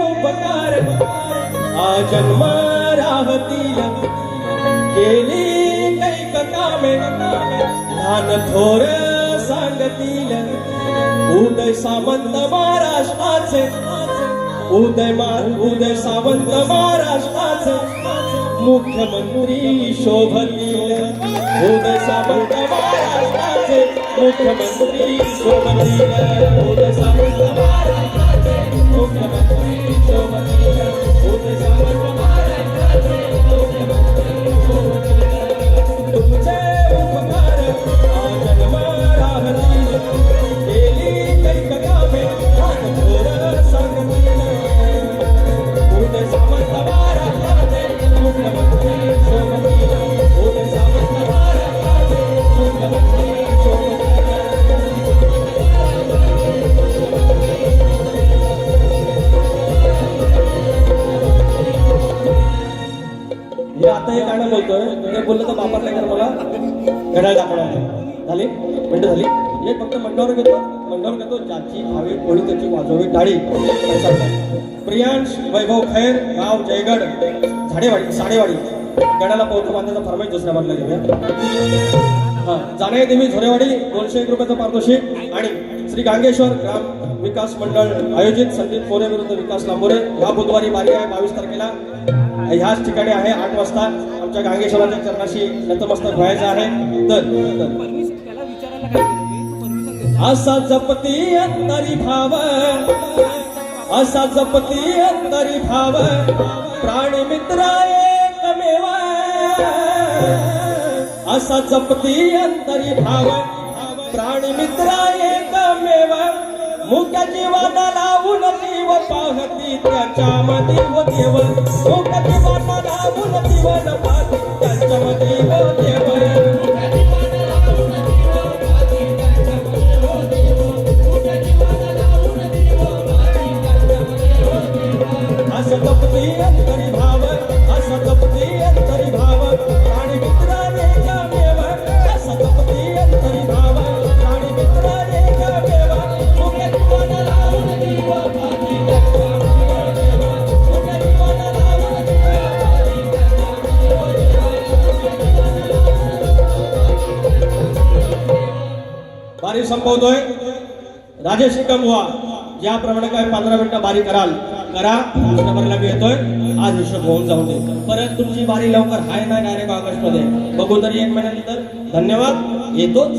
उपकार आजन्म राहतील. केली कैक कामे ध्यान थोर सांगतील. उदय सामंत महाराष्ट्राचे उदय सावंत महाराष्ट्राचे मुख्यमंत्री शोभतील. उदय सावंत महाराष्ट्राचे मुख्यमंत्री शोभतील. उदय सावंत महाराष्ट्राचे मुख्यमंत्री शोभतील. उदय सावंत महाराष्ट्राचे मुख्यमंत्री शोभतील. तुमचे उपकार आजन्म राहतील. केली कैक कामे थोर सांगतील. उदय सावंत महाराष्ट्राचे मुख्यमंत्री शोभतील. उदय सावंत महाराष्ट्राचे मुख्यमंत्री शोभतील. हे आता हे गाणं बोलतोय ते बोललं तर बापात नाही तर मला घड्याळ दाखवणार झाली मिनटं झाली. हे फक्त मंडावर घेतो ज्याची भावी कोणी त्याची वाजवी टाळी. प्रियांश वैभव खैर गाव जयगड साडेवाडी गडाला पौत्र बांधायचा फरमाईश दुसऱ्या बाजूला घेऊया. हा जाणे देवी झोरेवाडी 201 रुपयाचं पारितोषिक आणि श्री गांगेश्वर ग्राम विकास मंडळ आयोजित संदीप मोरे विरुद्ध विकास लांबोरे या बुधवारी बारी आहे 22 तारखेला ह्याच ठिकाणी आहे 8 वाजता. आमच्या गांगेश्वराच्या चरणाशी नतमस्तक व्हायचं आहे. तर असा जपती अंतरी भाव असा जपती अंतरी भाव प्राणी मित्र एकमेव. असा जपती अंतरी भाव प्राणी मित्र एकमेव. मुख्य जीवाला लावून जीव पाहती त्याच्यामध्ये व देव. मुख्य जीवाला लावून जीवन पाहती त्याच्यामध्ये व देव. असं जपती अंतरी भाव असं जपती अंतरी भाव प्राणी मित्र एकमेव. असं जपती अंतरी भाव प्राणी मित्र एकमेव. मुख्य जीवाला लावून जीव पाहती त्याच्यामध्ये व देव. मुख्य जीवाला लावून जीव पाहती बारी संपवतोय. राजेश निकम ज्याप्रमाणे काय 15 मिनिटं बारी करा कस्टमरला मी येतोय आज हिशोब होऊन जाऊन दे. परत तुमची बारी लवकर हाय ना डायरेक्ट ऑगस्ट मध्ये बघू तरी 1 महिन्यानंतर. धन्यवाद येतोच.